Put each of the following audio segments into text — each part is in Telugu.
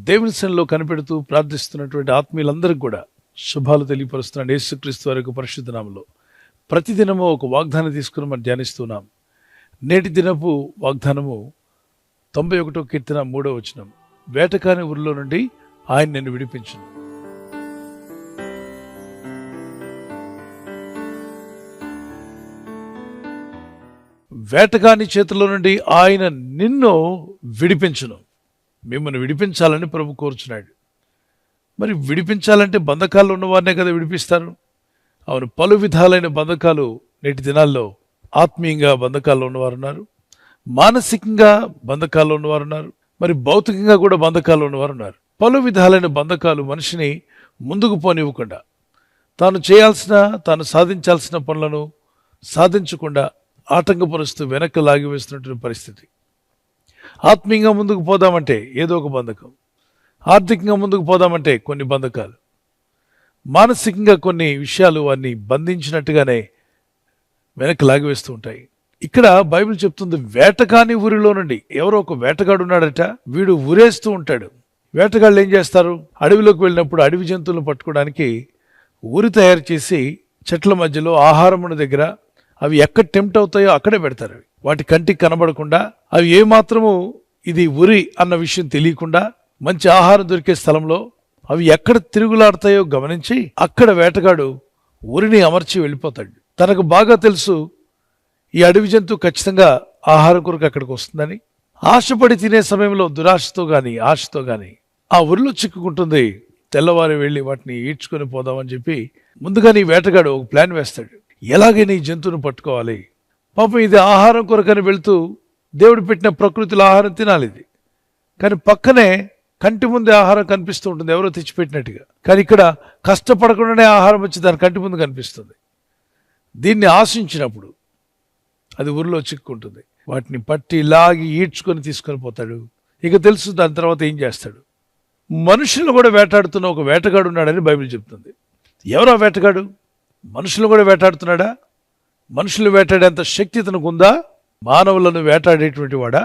దేవుని సన్నిధిలో కనిపెడుతూ ప్రార్థిస్తున్నటువంటి ఆత్మీయులందరికీ కూడా శుభాలు తెలియపరుస్తున్నాడు యేసుక్రీస్తు వారి యొక్క పరిశుద్ధ నామములో. ప్రతిదినము ఒక వాగ్దానం తీసుకుని మనం ధ్యానిస్తున్నాం. నేటి దినపు వాగ్దానము 91వ కీర్తన 3వ వచనం. వేటకాని ఊరిలో నుండి ఆయన నిన్ను విడిపించును. వేటగాని చేతిలో నుండి ఆయన నిన్ను విడిపించును. మిమ్మల్ని విడిపించాలని ప్రభు కోరుచున్నాడు. మరి విడిపించాలంటే బంధకాల్లో ఉన్నవారినే కదా విడిపిస్తారు. అవును, పలు విధాలైన బంధకాలు నేటి దినాల్లో ఆత్మీయంగా బంధకాల్లో ఉన్నవారు ఉన్నారు, మానసికంగా బంధకాల్లో ఉన్నవారు ఉన్నారు, మరి భౌతికంగా కూడా బంధకాల్లో ఉన్నవారు ఉన్నారు. పలు విధాలైన బంధకాలు మనిషిని ముందుకు పోనివ్వకుండా, తాను సాధించాల్సిన పనులను సాధించకుండా ఆటంకపరుస్తూ వెనక్కి లాగివేస్తున్నటువంటి పరిస్థితి. ఆత్మీయంగా ముందుకు పోదామంటే ఏదో ఒక బంధకం, ఆర్థికంగా ముందుకు పోదామంటే కొన్ని బంధకాలు, మానసికంగా కొన్ని విషయాలు వారిని బంధించినట్టుగానే వెనక్కి లాగివేస్తూ ఉంటాయి. ఇక్కడ బైబిల్ చెప్తుంది, వేటగాని ఊరిలో నుండి. ఎవరో ఒక వేటగాడు ఉన్నాడట, వీడు ఊరేస్తూ ఉంటాడు. వేటగాళ్ళు ఏం చేస్తారు? అడవిలోకి వెళ్ళినప్పుడు అడవి జంతువులను పట్టుకోవడానికి ఊరి తయారు చేసి చెట్ల మధ్యలో ఆహారమున దగ్గర అవి ఎక్కడ టెంప్ట్ అవుతాయో అక్కడే పెడతారు. అవి వాటి కంటికి కనబడకుండా, అవి ఏమాత్రము ఇది ఉరి అన్న విషయం తెలియకుండా మంచి ఆహారం దొరికే స్థలంలో అవి ఎక్కడ తిరుగులాడతాయో గమనించి అక్కడ వేటగాడు ఉరిని అమర్చి వెళ్ళిపోతాడు. తనకు బాగా తెలుసు ఈ అడవి జంతువు ఖచ్చితంగా ఆహారం కొరకు అక్కడికి వస్తుందని. ఆశపడి తినే సమయంలో దురాశతో గాని ఆశతో గాని ఆ ఉరిలో చిక్కుకుంటుంది. తెల్లవారి వెళ్ళి వాటిని ఈడ్చుకొని పోదామని చెప్పి ముందుగానే వేటగాడు ఒక ప్లాన్ వేస్తాడు. ఎలాగైనా ఈ జంతువును పట్టుకోవాలి. పాపం ఇది ఆహారం కొరకని వెళ్తూ దేవుడు పెట్టిన ప్రకృతిలో ఆహారం తినాలి ఇది. కానీ పక్కనే కంటి ముందే ఆహారం కనిపిస్తూ ఉంటుంది, ఎవరో తెచ్చిపెట్టినట్టుగా. కానీ ఇక్కడ కష్టపడకుండానే ఆహారం వచ్చి దాని కంటి ముందు కనిపిస్తుంది. దీన్ని ఆశించినప్పుడు అది ఊరిలో చిక్కుంటుంది. వాటిని పట్టి లాగి ఈడ్చుకొని తీసుకొని పోతాడు. ఇక తెలుసు దాని తర్వాత ఏం చేస్తాడు. మనుషులు కూడా వేటాడుతున్న ఒక వేటగాడు ఉన్నాడని బైబిల్ చెప్తుంది. ఎవరో వేటగాడు? మనుషులు కూడా వేటాడుతున్నాడా? మనుషులు వేటాడేంత శక్తి తనకు ఉందా? మానవులను వేటాడేటువంటి వాడా?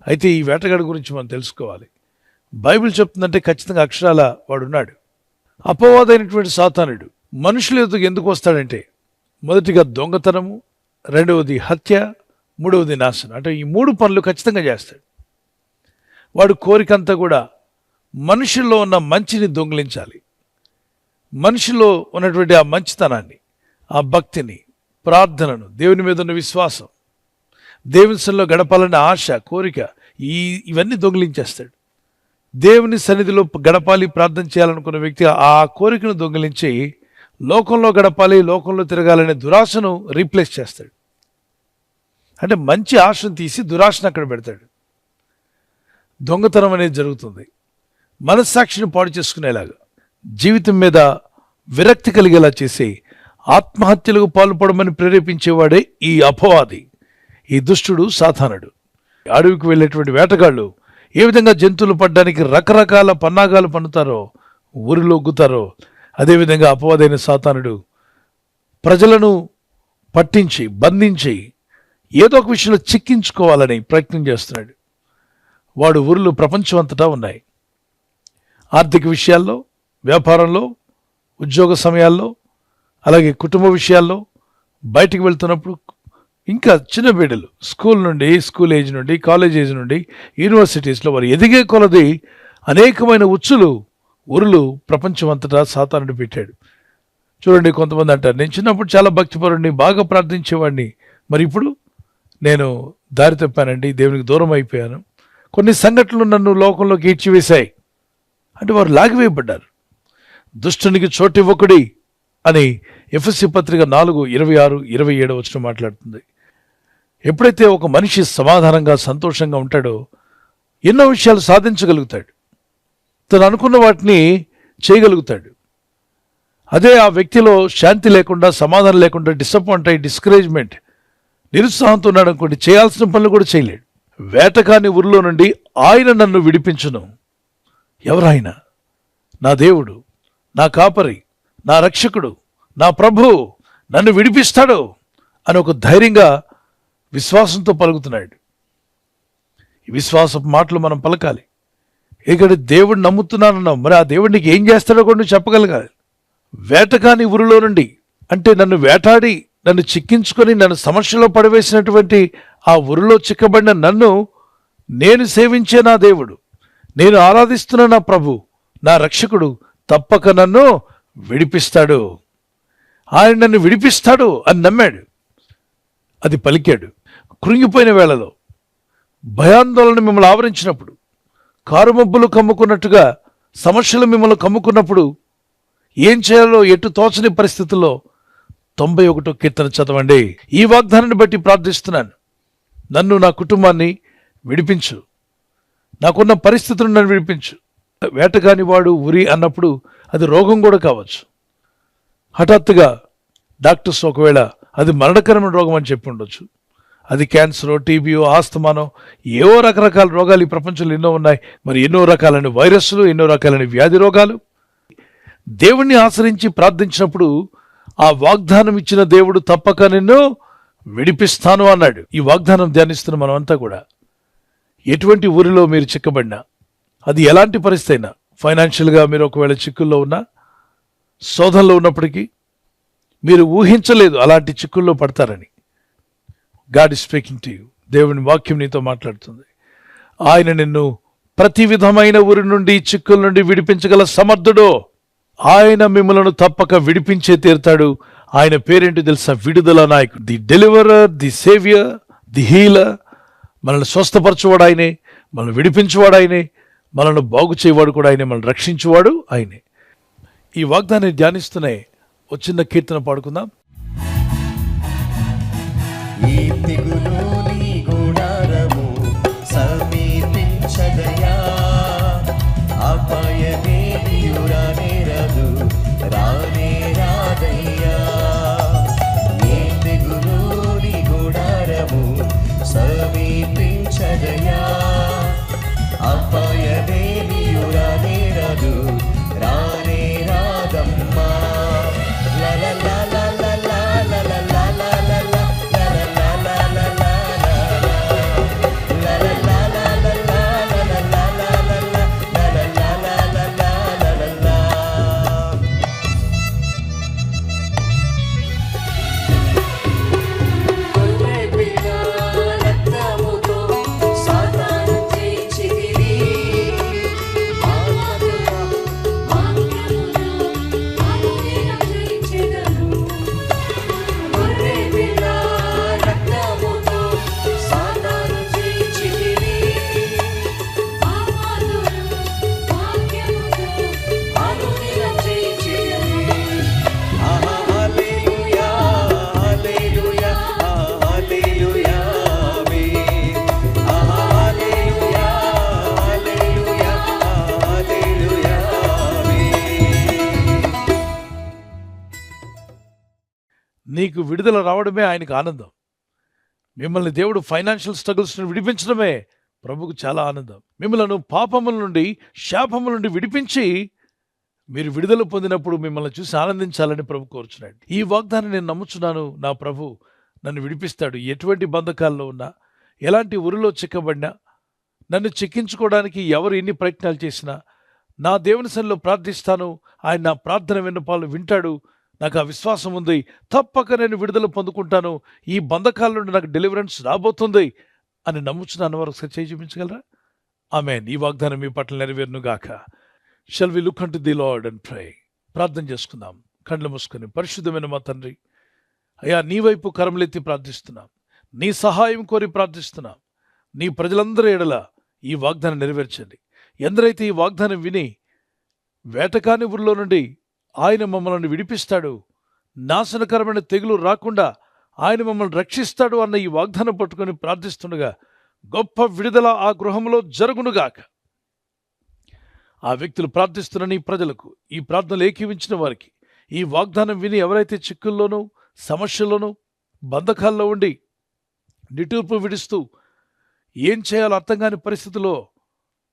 అయితే ఈ వేటగాడి గురించి మనం తెలుసుకోవాలి. బైబిల్ చెప్తుందంటే ఖచ్చితంగా అక్షరాల వాడున్నాడు. అపవాదైనటువంటి సాతానుడు మనుషుల ఎదుగు ఎందుకు వస్తాడంటే, మొదటిగా దొంగతనము, రెండవది హత్య, మూడవది నాశనం. అంటే ఈ 3 పనులు ఖచ్చితంగా చేస్తాడు. వాడు కోరికంతా కూడా మనుషుల్లో ఉన్న మంచిని దొంగిలించాలి. మనిషిలో ఉన్నటువంటి ఆ మంచితనాన్ని, ఆ భక్తిని, ప్రార్థనను, దేవుని మీద ఉన్న విశ్వాసం, దేవుని సన్నిధిలో గడపాలనే ఆశ, కోరిక, ఇవన్నీ దొంగిలించేస్తాడు. దేవుని సన్నిధిలో గడపాలి, ప్రార్థన చేయాలనుకున్న వ్యక్తి ఆ కోరికను దొంగిలించి లోకంలో గడపాలి, లోకంలో తిరగాలనే దురాశను రీప్లేస్ చేస్తాడు. అంటే మంచి ఆశను తీసి దురాశను అక్కడ పెడతాడు. దొంగతనం అనేది జరుగుతుంది. మనస్సాక్షిని పాడు చేసుకునేలాగా, జీవితం మీద విరక్తి కలిగేలా చేసి ఆత్మహత్యలకు పాల్పడమని ప్రేరేపించేవాడే ఈ అపవాది, ఈ దుష్టుడు, సాతానుడు. అడవికి వెళ్ళేటువంటి వేటగాళ్ళు ఏ విధంగా జంతువులు పడ్డానికి రకరకాల పన్నాగాలు పన్నుతారో, ఊరిలో ఒగ్గుతారో, అదేవిధంగా అపవాదైన సాతానుడు ప్రజలను పట్టించి బంధించి ఏదో ఒక విషయంలో చిక్కించుకోవాలని ప్రయత్నం చేస్తున్నాడు. వాడు ఊరిలో ప్రపంచం అంతటా ఉన్నాయి. ఆర్థిక విషయాల్లో, వ్యాపారంలో, ఉద్యోగ సమయాల్లో, అలాగే కుటుంబ విషయాల్లో, బయటికి వెళ్తున్నప్పుడు, ఇంకా చిన్న బిడ్డలు స్కూల్ ఏజ్ నుండి, కాలేజ్ ఏజ్ నుండి, యూనివర్సిటీస్లో వారు ఎదిగే కొలది అనేకమైన ఊరులు ప్రపంచం అంతటా సాతానుడు పెట్టాడు. చూడండి, కొంతమంది అంటారు, నేను చిన్నప్పుడు చాలా భక్తిపరుడిని, బాగా ప్రార్థించేవాడిని, మరి ఇప్పుడు నేను దారి తప్పానండి, దేవునికి దూరం అయిపోయాను, కొన్ని సంఘటనలు నన్ను లోకంలోకి ఈడ్చివేశాయి అంటే వారు లాగివేయబడ్డారు. దుష్టునికి చోటివ్వకుడి అని ఎఫెసీ పత్రిక 4:26-27 మాట్లాడుతుంది. ఎప్పుడైతే ఒక మనిషి సమాధానంగా, సంతోషంగా ఉంటాడో ఎన్నో విషయాలు సాధించగలుగుతాడు, తను అనుకున్న వాటిని చేయగలుగుతాడు. అదే ఆ వ్యక్తిలో శాంతి లేకుండా, సమాధానం లేకుండా, డిసప్పాయింట్ అయ్యి, డిస్కరేజ్మెంట్, నిరుత్సాహంతో ఉన్నాడు అనుకోండి, చేయాల్సిన పనులు కూడా చేయలేడు. వేటగాని ఊరిలో నుండి ఆయన నన్ను విడిపించును. ఎవరాయన? నా దేవుడు, నా కాపరి, నా రక్షకుడు, నా ప్రభువు నన్ను విడిపిస్తాడు అని ఒక ధైర్యంగా, విశ్వాసంతో పలుకుతున్నాడు. ఈ విశ్వాసపు మాటలు మనం పలకాలి. ఇక్కడ దేవుడిని నమ్ముతున్నానన్నావు, మరి ఆ దేవుడు నీకు ఏం చేస్తాడో కూడా నువ్వు చెప్పగలగాలి. వేటకాని ఊరిలో నుండి, అంటే నన్ను వేటాడి నన్ను చిక్కించుకొని నన్ను సమస్యలో పడవేసినటువంటి ఆ ఊరిలో చిక్కబడిన నన్ను నేను సేవించే నా దేవుడు, నేను ఆరాధిస్తున్న నా ప్రభు, నా రక్షకుడు తప్పక నన్ను విడిపిస్తాడు. ఆయన నన్ను విడిపిస్తాడు అని నమ్మాడు, అది పలికాడు. కృంగిపోయిన వేళలో, భయాందోళన మిమ్మల్ని ఆవరించినప్పుడు, కారుమబ్బులు కమ్ముకున్నట్టుగా సమస్యలు మిమ్మల్ని కమ్ముకున్నప్పుడు, ఏం చేయాలో ఎటు తోచని పరిస్థితుల్లో 91వ కీర్తన చదవండి. ఈ వాగ్దానాన్ని బట్టి ప్రార్థిస్తున్నాను, నన్ను నా కుటుంబాన్ని విడిపించు, నాకున్న పరిస్థితులను నన్ను విడిపించు. వేటగాని వాడు ఉరి అన్నప్పుడు అది రోగం కూడా కావచ్చు. హఠాత్తుగా డాక్టర్స్ ఒకవేళ అది మరణకరమైన రోగం అని చెప్పి ఉండొచ్చు. అది క్యాన్సరో, టీబీయో, ఆస్తమానో, ఏవో రకరకాల రోగాలు ఈ ప్రపంచంలో ఎన్నో ఉన్నాయి. మరి ఎన్నో రకాలైన వైరస్లు, ఎన్నో రకాలైన వ్యాధి రోగాలు. దేవుణ్ణి ఆశ్రయించి ప్రార్థించినప్పుడు ఆ వాగ్దానం ఇచ్చిన దేవుడు తప్పక నిన్ను విడిపిస్తాను అన్నాడు. ఈ వాగ్దానం ధ్యానిస్తున్న మనం అంతా కూడా ఎటువంటి ఊరిలో మీరు చిక్కబడినా, అది ఎలాంటి పరిస్థితి అయినా, ఫైనాన్షియల్గా మీరు ఒకవేళ చిక్కుల్లో ఉన్నా, శోధనలో ఉన్నప్పటికీ మీరు ఊహించలేదు అలాంటి చిక్కుల్లో పడతారని. God is speaking to you. దేవుని వాక్యం నీతో మాట్లాడుతుంది. ఆయన నిన్ను ప్రతి విధమైన ఊరి నుండి, చిక్కుల నుండి విడిపించగల సమర్థుడు. ఆయన మిమ్మలను తప్పక విడిపించే తీరుతాడు. ఆయన పేరేంటి తెలుసా? విడుదల నాయకుడు, the deliverer, the saviour, the healer. మనల్ని స్వస్థపరచువాడు ఆయనే, మనల్ని విడిపించువాడు ఆయనే, మనల్ని బాగు చేయవాడు కూడా ఆయనే, మనల్ని రక్షించువాడు ఆయనే. ఈ వాగ్దాన్ని ధ్యానిస్తూనే ఓ చిన్న కీర్తన పాడుకుందాం. నీకు విడుదల రావడమే ఆయనకు ఆనందం. మిమ్మల్ని దేవుడు ఫైనాన్షియల్ స్ట్రగుల్స్ నుండి విడిపించడమే ప్రభుకు చాలా ఆనందం. మిమ్మల్ని పాపముల నుండి, శాపముల నుండి విడిపించి మీరు విడుదల పొందినప్పుడు మిమ్మల్ని చూసి ఆనందించాలని ప్రభు కోరుచున్నాడు. ఈ వాగ్దానం నేను నమ్ముచున్నాను, నా ప్రభు నన్ను విడిపిస్తాడు. ఎటువంటి బంధకాల్లో ఉన్నా, ఎలాంటి ఉరిలో చిక్కబడినా, నన్ను చిక్కించుకోవడానికి ఎవరు ఎన్ని ప్రయత్నాలు చేసినా, నా దేవుని సన్నిధిలో ప్రార్థిస్తాను, ఆయన నా ప్రార్థన విన్నపాలను వింటాడు, నాకు ఆ విశ్వాసం ఉంది, తప్పక నేను విడుదల పొందుకుంటాను, ఈ బంధకాల నుండి నాకు డెలివరెన్స్ రాబోతుంది అని నమ్ముచున్నాను. వారు ఒకసారి చేయి చూపించగలరా? ఆమేన్. ఈ వాగ్దానం మీ పట్ల నెరవేరును గాక. Shall we look unto the Lord and pray. ప్రార్థన చేసుకుందాం కళ్ళు మూసుకొని. పరిశుద్ధమైన మా తండ్రి, అయ్యా నీ వైపు కరములెత్తి ప్రార్థిస్తున్నాం, నీ సహాయం కోరి ప్రార్థిస్తున్నాం. నీ ప్రజలందరి ఎడల ఈ వాగ్దానం నెరవేర్చండి. ఎందరైతే ఈ వాగ్దానం విని వేటకాని ఊరిలో నుండి ఆయన మమ్మల్ని విడిపిస్తాడు, నాశనకరమైన తెగులు రాకుండా ఆయన మమ్మల్ని రక్షిస్తాడు అన్న ఈ వాగ్దానం పట్టుకొని ప్రార్థిస్తుండగా గొప్ప విడుదల ఆ గృహంలో జరుగునుగాక. ఆ వ్యక్తులు ప్రార్థిస్తున్న నీ ప్రజలకు, ఈ ప్రార్థనలు ఏకీవించిన వారికి, ఈ వాగ్దానం విని ఎవరైతే చిక్కుల్లోనూ, సమస్యల్లోనూ, బంధకాల్లో ఉండి నిట్టూర్పు విడుస్తూ ఏం చేయాలో అర్థం కాని పరిస్థితిలో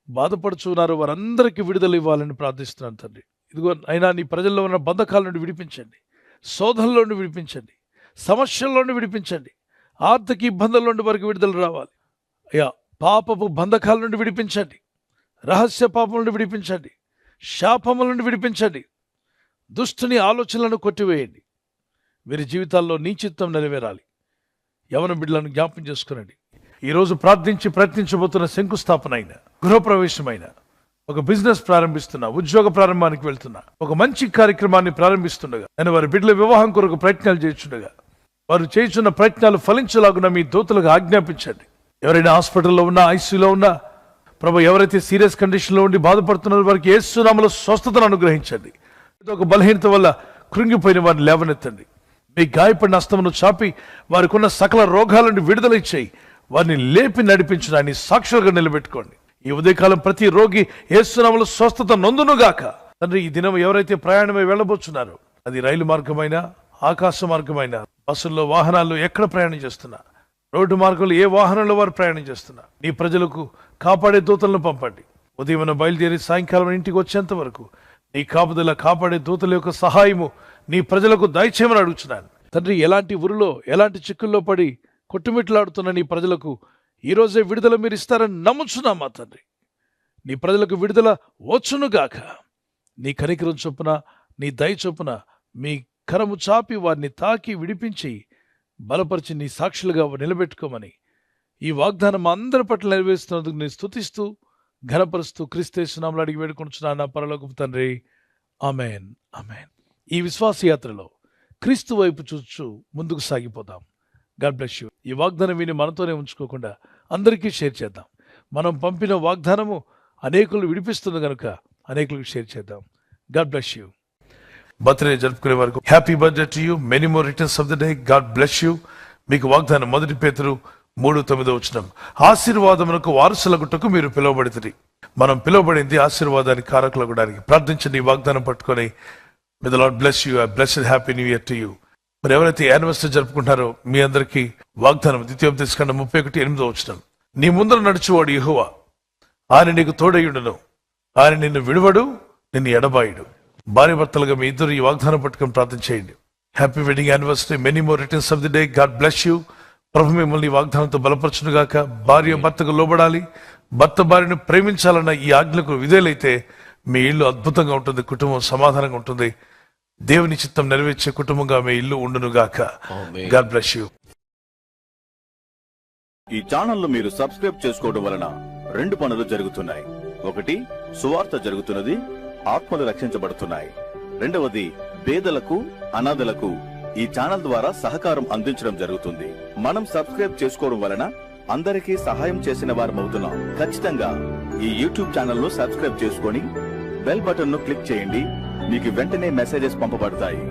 బాధపడుచున్నారో వారందరికీ విడుదల ఇవ్వాలని ప్రార్థిస్తున్నాను తండ్రి. ఇదిగో అయినా నీ ప్రజల్లో ఉన్న బంధకాల నుండి విడిపించండి, శోధనలో నుండి విడిపించండి, సమస్యల్లో నుండి విడిపించండి, ఆర్థిక ఇబ్బందుల నుండి వారికి విడుదల రావాలి. అయ్యా పాపపు బంధకాల నుండి విడిపించండి, రహస్య పాపం నుండి విడిపించండి, శాపముల నుండి విడిపించండి, దుష్టుని ఆలోచనలను కొట్టివేయండి. వీరి జీవితాల్లో నీ చిత్తం నెరవేరాలి. యవన బిడ్డలను జ్ఞాపం చేసుకునండి. ఈరోజు ప్రార్థించి ప్రయత్నించబోతున్న శంకుస్థాపన అయిన, గృహప్రవేశమైన, ఒక బిజినెస్ ప్రారంభిస్తున్నా, ఉద్యోగ ప్రారంభానికి వెళ్తున్నా, ఒక మంచి కార్యక్రమాన్ని ప్రారంభిస్తుండగా, నేను వారి బిడ్డల వివాహం కొరకు ప్రయత్నాలు చేస్తుండగా, వారు చేస్తున్న ప్రయత్నాలు ఫలించలాగున మీ దూతలకు ఆజ్ఞాపించండి. ఎవరైనా హాస్పిటల్లో ఉన్నా, ఐసీయూలో ఉన్నా, ప్రభు ఎవరైతే సీరియస్ కండిషన్లో ఉండి బాధపడుతున్నారో వారికి యేసు నామములో స్వస్థతను అనుగ్రహించండి. ఒక బలహీనత వల్ల కృంగిపోయిన వారిని లేవనెత్తండి. మీ గాయపడిన హస్తమును చాపి వారికి ఉన్న సకల రోగాల నుండి విడుదల ఇచ్చేయి. వారిని లేపి నడిపించడాన్ని సాక్షులుగా నిలబెట్టుకోండి. ఈ ఉదయకాలం ప్రతి రోగి యేసు నామములో స్వస్థత నొందునుగాక. తండ్రి, ఈ దినం ఎవరైతే ప్రయాణమై వెళ్ళబోతున్నారో, అది రైలు మార్గమైనా, ఆకాశ మార్గమైనా, బస్సుల్లో, వాహనాల్లో ఎక్కడ ప్రయాణం చేస్తున్నా, రోడ్డు మార్గంలో ఏ వాహనంలో వారు ప్రయాణం చేస్తున్నా, నీ ప్రజలకు కాపాడే దూతలను పంపండి. ఉదయం బయలుదేరి సాయంకాలం ఇంటికి వచ్చేంత వరకు నీ కాపుదల, కాపాడే దూతల యొక్క సహాయము నీ ప్రజలకు దయచేయమని అడుగుతున్నాను. తండ్రి, ఎలాంటి ఊరిలో, ఎలాంటి చిక్కుల్లో పడి కొట్టుమిట్లాడుతున్న నీ ప్రజలకు ఈరోజే విడుదల మీరు ఇస్తారని నమ్ముచున్నామా తండ్రి. నీ ప్రజలకు విడుదల వచ్చునుగాక. నీ కనికరం చొప్పున, నీ దయ చొప్పున మీ కరము చాపి వారిని తాకి విడిపించి బలపరిచి నీ సాక్షులుగా నిలబెట్టుకోమని ఈ వాగ్దానం అందరి పట్ల నెరవేరుస్తున్నందుకు నేను స్తుతిస్తూ, ఘనపరుస్తూ క్రీస్తు యేసు నామములో అడిగి వేడుకొనుచున్నాను నా పరలోకపు తండ్రి. ఆమేన్, ఆమేన్. ఈ విశ్వాస యాత్రలో క్రీస్తు వైపు చూస్తూ ముందుకు సాగిపోదాం. God bless you. ఈ వాగ్దానం విని మనతోనే ఉంచుకోకుండా అందరికీ షేర్ చేద్దాం. మనం పంపిన వాగ్దానము అనేకులు విడిపిస్తుంది కనుక అనేకులకు షేర్ చేద్దాం. God bless you. బర్త్డే జరుపుకునే వరకు happy birthday to you, many more returns of the day. God bless you. మీకు వాగ్దానం 1 పేతురు 3:9 ఆశీర్వాదమునకు వారసులగుటకు మీరు పిలువబడితిరి. మనం పిలువబడింది ఆశీర్వాదానికి కారకులగడానికి. ప్రార్థించండి ఈ వాగ్దానం పట్టుకొని. May the lord bless you. Blessed happy new year to you. మరి ఎవరైతే యానివర్సరీ జరుపుకుంటారో మీ అందరికీ వాగ్దానం ద్వితీయోపదేశకాండం 31:8 నీ ముందర నడుచువాడు యెహోవా, ఆయన నీకు తోడయుండును, ఆయన నిన్ను విడువడు, నిన్ను ఎడబాయుడు. భార్య భర్తలుగా మీ ఇద్దరు ఈ వాగ్దానం పట్టుకొని ప్రార్థన చేయండి. Happy wedding anniversary, many more returns of the day. God bless you. ప్రభు మిమ్మల్ని వాగ్దానంతో బలపరచునుగాక. భార్య భర్తకు లోబడాలి, భర్త భార్యను ప్రేమించాలన్న ఈ ఆజ్ఞలకు విధేయులైతే మీ ఇల్లు అద్భుతంగా ఉంటుంది, కుటుంబం సమాధానంగా ఉంటుంది. దేవుని చిత్తం నెరవేర్చే కుటుంబంగా మీ ఇల్లు ఉండునుగాక. God bless you. ఈ ఛానల్ మీరు సబ్స్క్రైబ్ చేసుకోవడం వలన 2 పనులు జరుగుతున్నాయి. ఒకటి, సువార్త జరుగుతున్నది, ఆత్మలు రక్షించబడుతున్నాయి. రెండవది, పేదలకు, అనాథలకు ఈ ఛానల్ ద్వారా సహకారం అందించడం జరుగుతుంది. మనం సబ్స్క్రైబ్ చేసుకోవడం వలన అందరికీ సహాయం చేసిన వారమవుతున్నాం. ఖచ్చితంగా ఈ యూట్యూబ్ ఛానల్ ను సబ్స్క్రైబ్ చేసుకొని బెల్ బటన్ ను క్లిక్ చేయండి. మీకు వెంటనే మెసేజెస్ పంపబడతాయి.